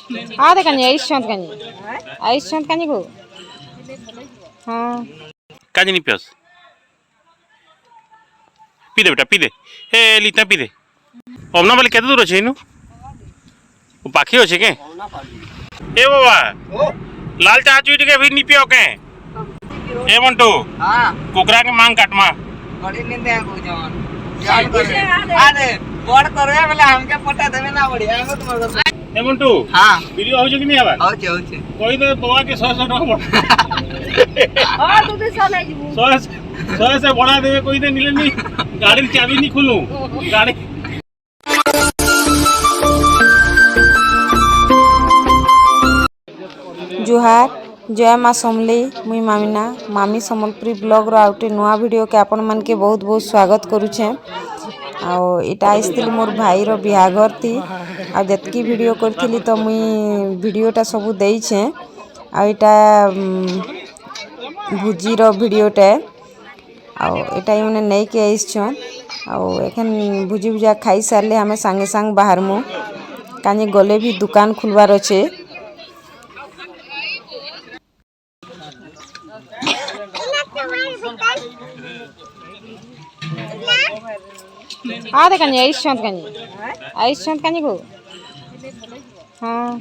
हाँ देखनी आयुष्यंत कनी को हाँ काजनी पियस पी दे बेटा पी दे हे लीता पी दे ओमना वाले केते दूर अछि नु ओ पाखी अछि के ए बाबा लाल चाह चुई के भी नी पियो के ए मंटू हां कुकरा के मांग काटमा बड़ी नींद आ गो जवान जान करे अरे बड़ करे वाला हमके पटा देबे ना बढ़िया हो तुम ए मंटू हां वीडियो हो जे कि नहीं आबा हो जे कोई दे बाबा के 100 टका बड़ा हां तू दे 100 ले जीबू 100 से बड़ा देबे कोई दे मिले नहीं गाड़ी की चाबी नहीं खोलू गाड़ी जुहार जय माँ समले मुई मामिना मामी संबलपुरी ब्लॉग रो आउटे नुआ वीडियो के आपण मन के बहुत बहुत स्वागत करूछे आउ इटा आइसतिली मोर भाई रो बियाघर थी आ जतकी वीडियो करथिली तो मुई वीडियोटा सब देइछे आ इटा भुजी रो वीडियोटा आउ इटा इने नै के आइछन आउ एखन भुजी भुजा खाई सारले हमें संगे संग बाहर मु कानी गले भी दुकान खुलवार अछि हाँ देखनी आयुष्यंत कनी को हाँ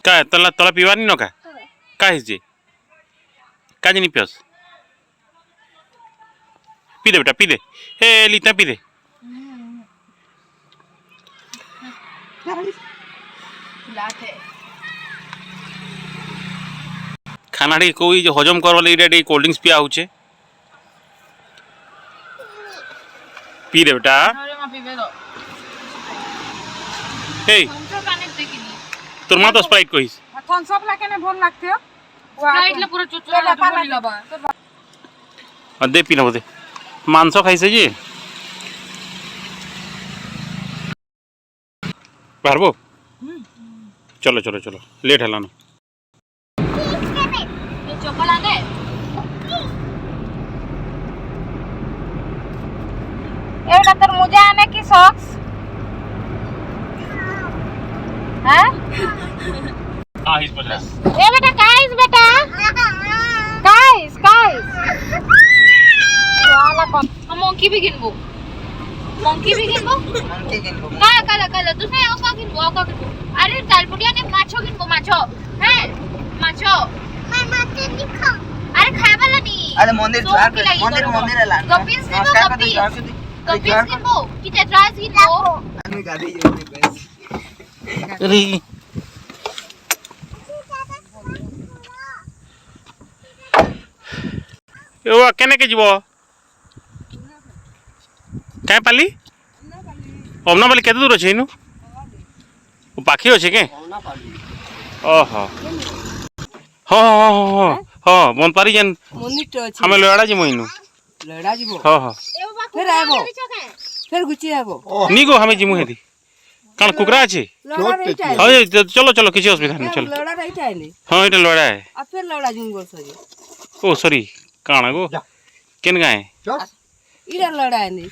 का तला तला पीवानी न का हिस जे काजनी पियस पी दे बेटा पी दे हे लीता पी दे खाना डी कोई जो हजम कर वाले इडा कोल्ड ड्रिंक्स पिया होचे पी दे बेटा हे तोर मां तो स्प्राइट कहिस थम्स अप ला केने भल लागते हो स्प्राइट ले पूरा चुचुरा बोली लबा दे पी न दे मांस खाइसे जी पारबो चलो चलो चलो लेट हला न चोकला दे एटा तर मुझे आने की सॉक्स हैं आ इस पर ए बेटा बेटा वाला कौन हम मंकी भी गिनबो काला दूसरे औका गिनबो अरे तालपुटिया ने माछो गिनबो माछो हैं माछो मैं माछो नहीं खाऊं अरे खाए वाला नहीं अरे मंदिर ला गपीस गिनबो कि टेट्रास गिनबो আমি গাড়ি যাই বেশ अरे ओ केने के जीवो काय पाली ओमना पाली केते दूर अछि नु ओ पाखी अछि के ओहो हो हो हो मन पारी जन मनिट अछि हमें लड़ा जी मोइनु लड़ा जीवो हो हो फिर आबो फिर गुची आबो नी गो हमें जिमु हेदी कान कुकरा अछि हां चलो चलो किसी असुविधा नहीं चलो लड़ा रही थाइले हां एटा लड़ा है आ फिर लड़ा जिम गो सजे ओ सॉरी काना गो केन गाय इरा लड़ा है नी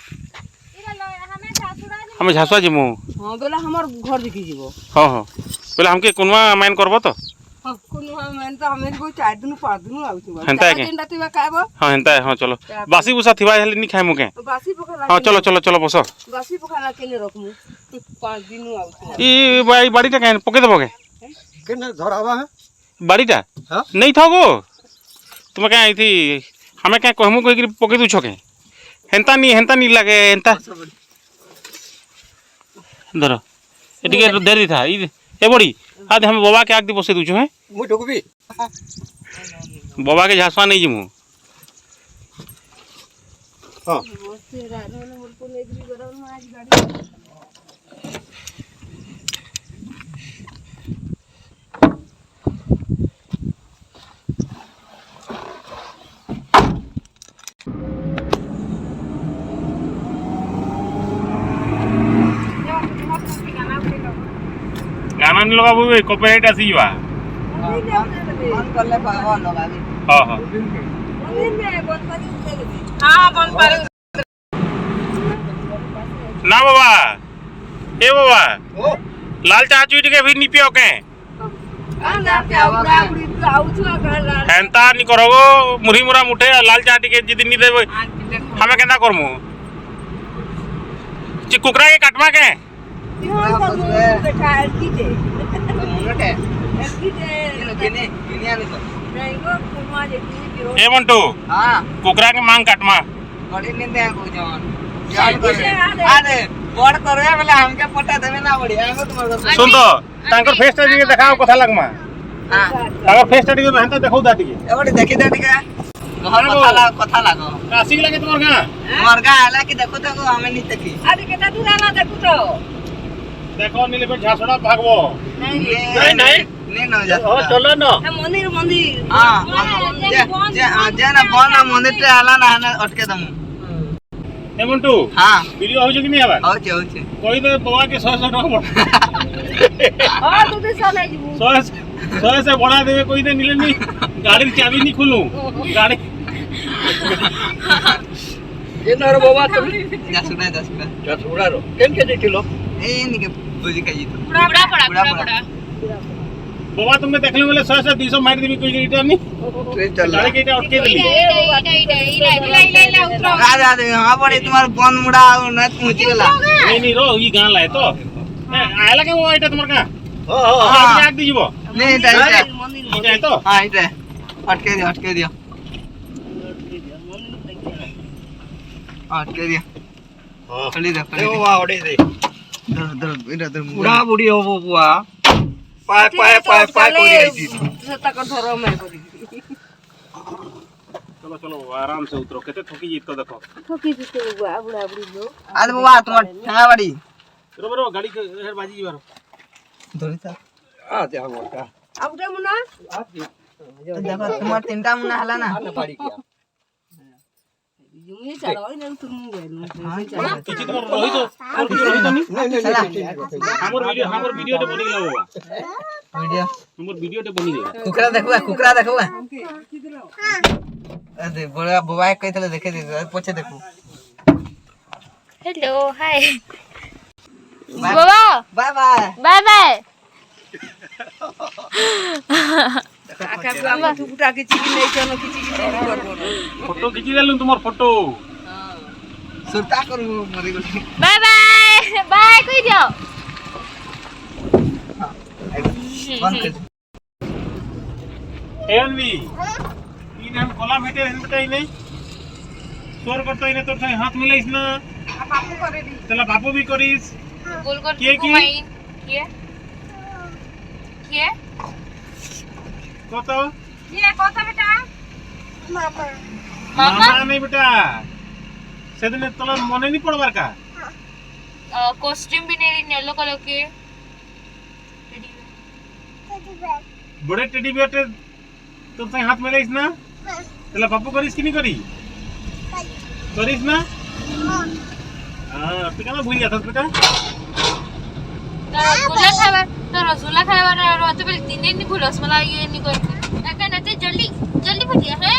हमें झासुआ जिमु हां बोला हमर घर देखि जीवो हां हां पहले हमके कोनवा मैन करबो तो हां कोनवा मैन तो हमें को 4 दिन 5 दिन आउछु हेंता है के दिन राती खाबो हां हेंता है हां चलो बासी बुसा थिबा हेले नी खाइमु के बासी पोखरा हां चलो चलो चलो बसो बासी पोखरा केने रखमु 5 दिन आउछु ई बाड़ीटा केन पके देबो के केने धरावा है बाड़ीटा हां नहीं था गो तुम क्या आई थी हमें क्या कहमु कह कि पके दु छके हेंता नी लागे हेंता धर एटिके दे दी था ए बड़ी आदे हम बाबा के आग दी बसे दुछु हैं मु ठोकबी बाबा के झासवा नहीं जिमु हां गाना नहीं लगा वो कॉपीराइट आसी बा बंद करले कहबो लगाबी हां हां हां बंद कर ना बाबा ए बाबा लाल चाह चुई के भी नहीं पियो के हेंता नहीं करोगो मुरी मुरा मुठे लाल चाह टिके जिदिन नहीं देबो हमें केना करमु ची कुकरा के काटमा के ए मंटू हां कुकरा के मांग काटमा बड़ी निंदे को जवान अरे बड़ करे वाला हमके पटा देबे ना बढ़िया हम तुम्हारे सुन तो तांकर फेस टा दिके देखाओ कथा लगमा हां तांकर फेस टा दिके हेंता देखौ दा दिके एबड़ी देखि दे टिका घर कथा लागो कासी लगे तोर गा मरगा आला कि देखो तो हमें नहीं देखी अरे केटा दूर आला देखो तो देखो नीले पे झासड़ा भागबो नहीं नहीं न जा ओ चलो न मंदिर हां जे ना बन मंदिर ते आला ना अटके दम ए मंटू हां वीडियो हो जो कि नहीं आबा हो छे कोई तो बाबा के 100 टका बढ़ा हां तू तो साला जीबू 100 से बढ़ा देवे कोई तो नीले नहीं गाड़ी की चाबी नहीं खोलूं गाड़ी ये नर बाबा तुम दस छुड़ा रो केन के देखिलो ए निके बुझी कही तो बुड़ा पड़ा बाबा तुमने देखले बोले 100 से 200 मार देबी कोई रिटर्न नहीं ट्रेन चल गाड़ी के अटके दिली इला उतरो राजा दे हां बड़े तुम्हार बन मुड़ा न पहुंच गेला नहीं रो ई गां लाए तो आयला के वो एटा तुम्हार का हां हां आग दीजिबो नहीं इटा इटा तो हां इटा अटके दियो अटके दियो हां खली दे ए वाह ओडे दे इधर बुढ़ा बुढ़ी हो बुआ पाय कोई आई सता को धरो मैं को चलो चलो आराम से उतरो केते थकी जीत को देखो ठोकी दिते बुआ बुढ़ा बुढ़ी लोग आज बुआ तुम्हार ठंगा बाड़ी रो गाड़ी के हेर बाजी जीवारो धोरी था आ ते हम का अब दे मुना देखो तुम्हार तीनटा मुना हला ना बाड़ी किया जुमी चलो इन तुम गए हां किछि तुम्हार रही तो और किछि रही तो नहीं चला हमर वीडियो ते बनी गेला वीडियो हमर वीडियो ते बनी गेला कुकरा देखो अरे बड़ा बुआ कहतले देखे दे पछे देखो हेलो हाय बाबा बाय बाय बाय आका को हम टुकुटा के चिकी नहीं चलो की चिकी नहीं करबो फोटो खिची देलु तुम्हार फोटो सुरता करू मरी गली बाय बाय बाय कहि दियो बंद कर एनवी इन हम कोला भेटे हन बेटा इने सोर करतो इने तो हाथ मिलाइस ना बापू करे दी चला बापू भी करिस गोल कर के की के कतो ये कोता बेटा मामा मामा नहीं बेटा सेदिन तोला मने नहीं पड़बार का कॉस्ट्यूम भी नहीं येलो कलर के बड़े टेडी बियर ते तुमसे हाथ मिलाइस ना चला बापू करिस कि नहीं करी करिस ना हां पिका ना भूल जाता बेटा रसगुल्ला खावा रहते पहले दिन नहीं भूल रसमलाई ये नहीं करते जल्दी जल्दी फटिया है